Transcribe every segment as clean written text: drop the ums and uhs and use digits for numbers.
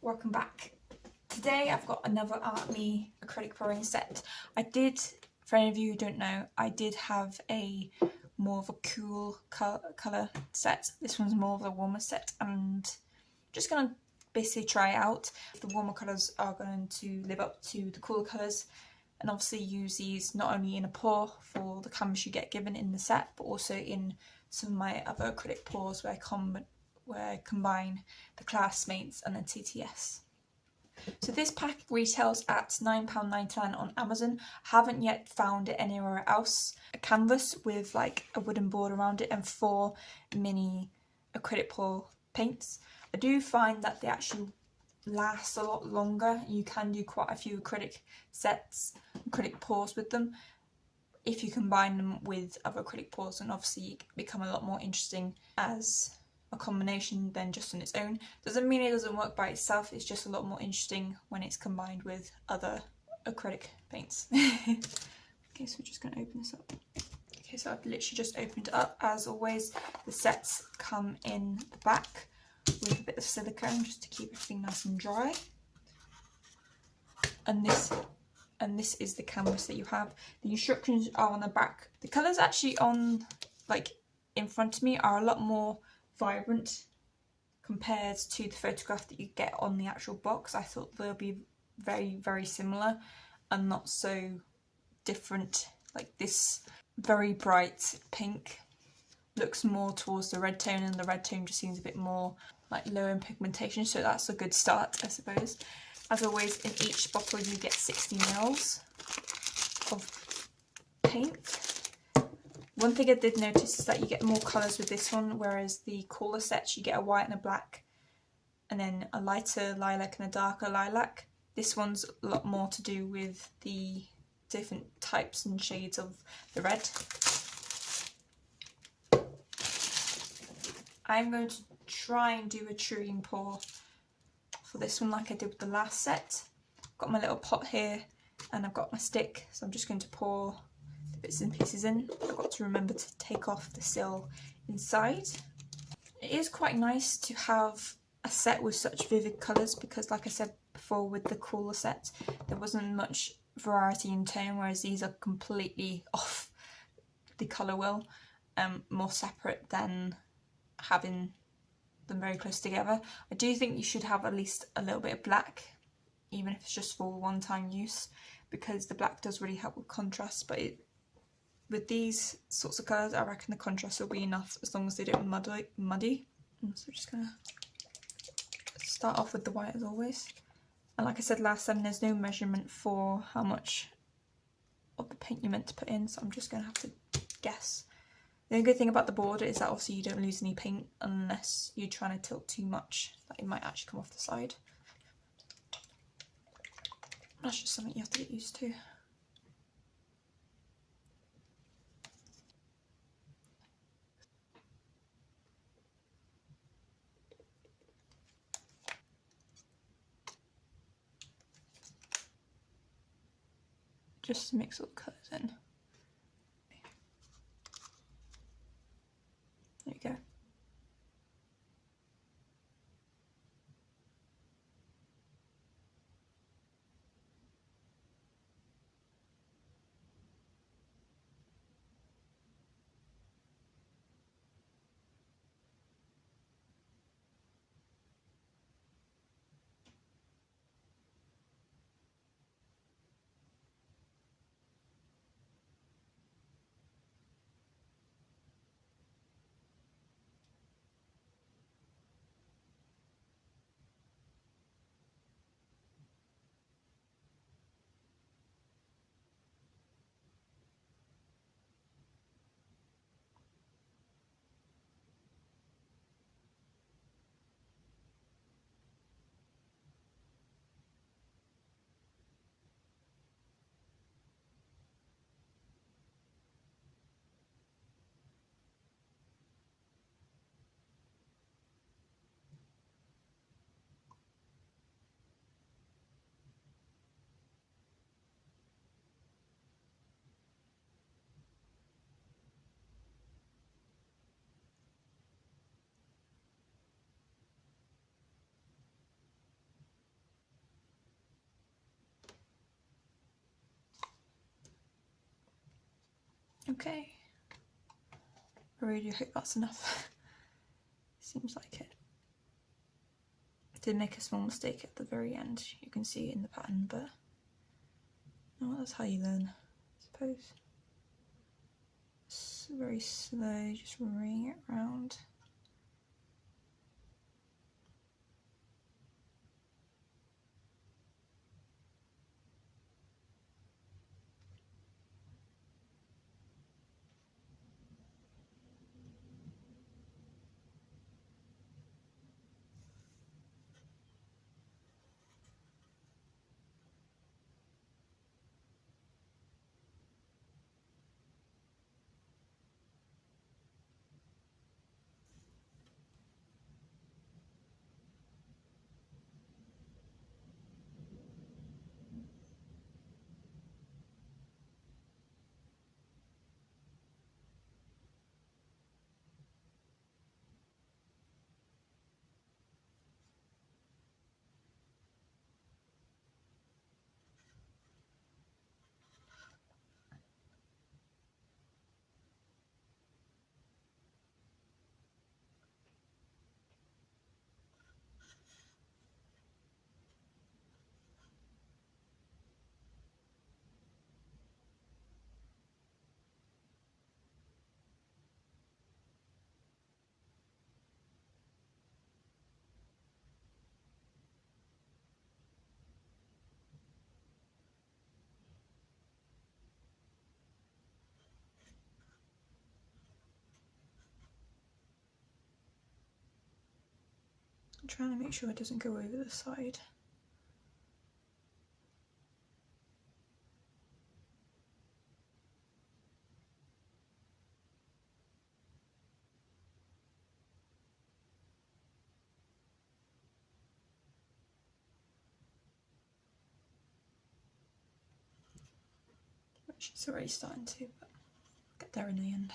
Welcome back. Today I've got another Artme acrylic pouring set. For any of you who don't know, I did have a more of a cool colour set. This one's more of a warmer set, and just going to basically try it out. The warmer colours are going to live up to the cooler colours, and obviously use these not only in a pour for the canvas you get given in the set, but also in some of my other acrylic pours where I combine the Classmates and the TTS. So this pack retails at £9.99 on Amazon. Haven't yet found it anywhere else. A canvas with like a wooden board around it and 4 mini acrylic pour paints. I do find that they actually last a lot longer. You can do quite a few acrylic pours with them if you combine them with other acrylic pours, and obviously you become a lot more interesting as a combination than just on its own. Doesn't mean it doesn't work by itself, it's just a lot more interesting when it's combined with other acrylic paints. Okay, so we're just going to open this up. Okay, so I've literally just opened it up. As always, the sets come in the back with a bit of silicone just to keep everything nice and dry. And this is the canvas that you have. The instructions are on the back. The colours actually on, like, in front of me are a lot more vibrant compared to the photograph that you get on the actual box. I thought they'll be very, very similar and not so different. Like this very bright pink looks more towards the red tone, and the red tone just seems a bit more like low in pigmentation, so that's a good start, I suppose. As always, in each bottle you get 60 ml of paint. One thing I did notice is that you get more colours with this one, whereas the cooler sets you get a white and a black, and then a lighter lilac and a darker lilac. This one's a lot more to do with the different types and shades of the red. I'm going to try and do a truing pour for this one like I did with the last set. I've got my little pot here and I've got my stick, so I'm just going to pour the bits and pieces in. I've got to remember to take off the seal inside. It is quite nice to have a set with such vivid colours because, like I said before, with the cooler set there wasn't much variety in tone, whereas these are completely off the colour wheel, more separate than having them very close together. I do think you should have at least a little bit of black, even if it's just for one-time use, because the black does really help with contrast. But with these sorts of colours, I reckon the contrast will be enough as long as they don't muddy. So I'm just gonna start off with the white as always. And like I said last time, there's no measurement for how much of the paint you're meant to put in, so I'm just gonna have to guess. The only good thing about the border is that obviously you don't lose any paint unless you're trying to tilt too much, that it might actually come off the side. That's just something you have to get used to. Just to mix all the colours in. There you go. Okay, I really hope that's enough. Seems like it. I did make a small mistake at the very end, you can see it in the pattern, but oh, that's how you learn, I suppose. It's very slow, just ring it round. I'm trying to make sure it doesn't go over the side. Which it's already starting to, but I'll get there in the end.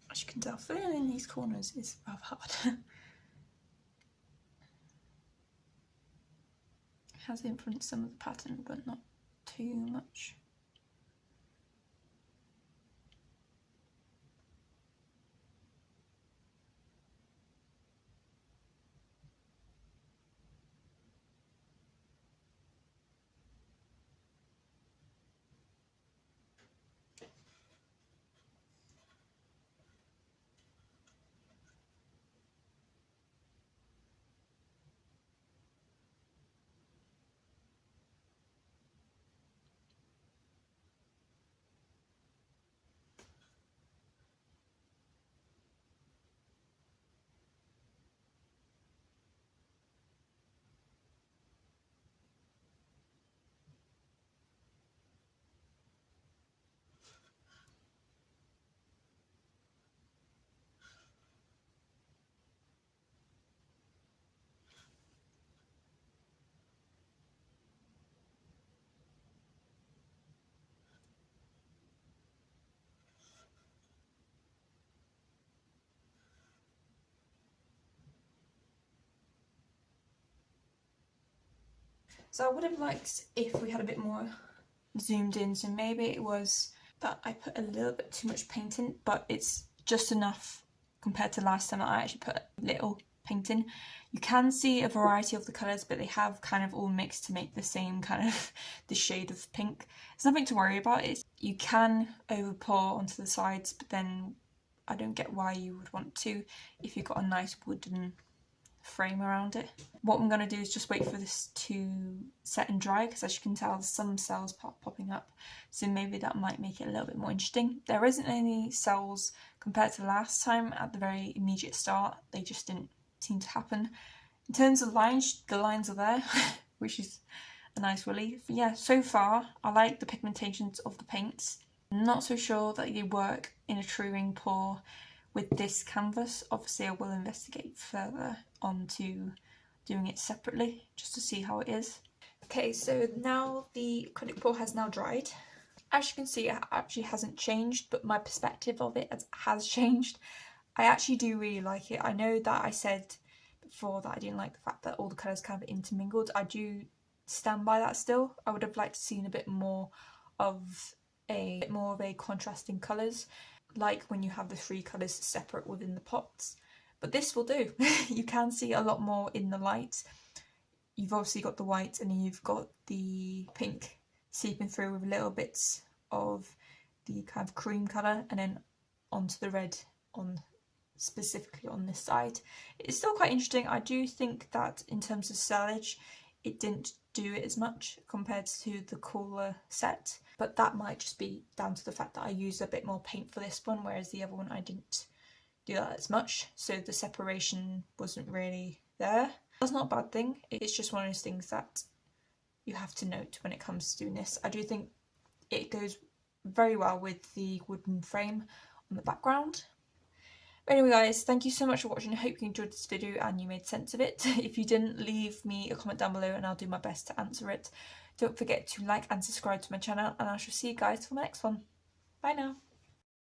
As you can tell, filling in these corners is rather hard. It has influenced some of the pattern, but not too much. So I would have liked if we had a bit more zoomed in, so maybe it was that I put a little bit too much paint in, but it's just enough compared to last time that I actually put little. painting. You can see a variety of the colours, but they have kind of all mixed to make the same kind of the shade of pink. It's nothing to worry about. You can over pour onto the sides, but then I don't get why you would want to if you've got a nice wooden frame around it. What I'm going to do is just wait for this to set and dry, because as you can tell there's some cells popping up, so maybe that might make it a little bit more interesting. There isn't any cells compared to last time at the very immediate start, they just didn't seem to happen. In terms of lines, the lines are there which is a nice relief. But yeah, so far I like the pigmentations of the paints. I'm not so sure that they work in a true ring pour with this canvas. Obviously I will investigate further onto doing it separately just to see how it is. Okay, so now the acrylic pour has now dried. As you can see, it actually hasn't changed, but my perspective of it has changed. I actually do really like it. I know that I said before that I didn't like the fact that all the colours kind of intermingled. I do stand by that still. I would have liked to seen a bit more of a contrasting colours, like when you have the three colours separate within the pots. But this will do. You can see a lot more in the light. You've obviously got the white and then you've got the pink seeping through with little bits of the kind of cream colour, and then onto the red on specifically on this side. It's still quite interesting. I do think that in terms of sellage it didn't do it as much compared to the cooler set, but that might just be down to the fact that I used a bit more paint for this one, whereas the other one I didn't do that as much, so the separation wasn't really there. That's not a bad thing, it's just one of those things that you have to note when it comes to doing this. I do think it goes very well with the wooden frame on the background. But anyway guys, thank you so much for watching. I hope you enjoyed this video and you made sense of it. If you didn't, leave me a comment down below and I'll do my best to answer it. Don't forget to like and subscribe to my channel, and I shall see you guys for my next one. Bye now.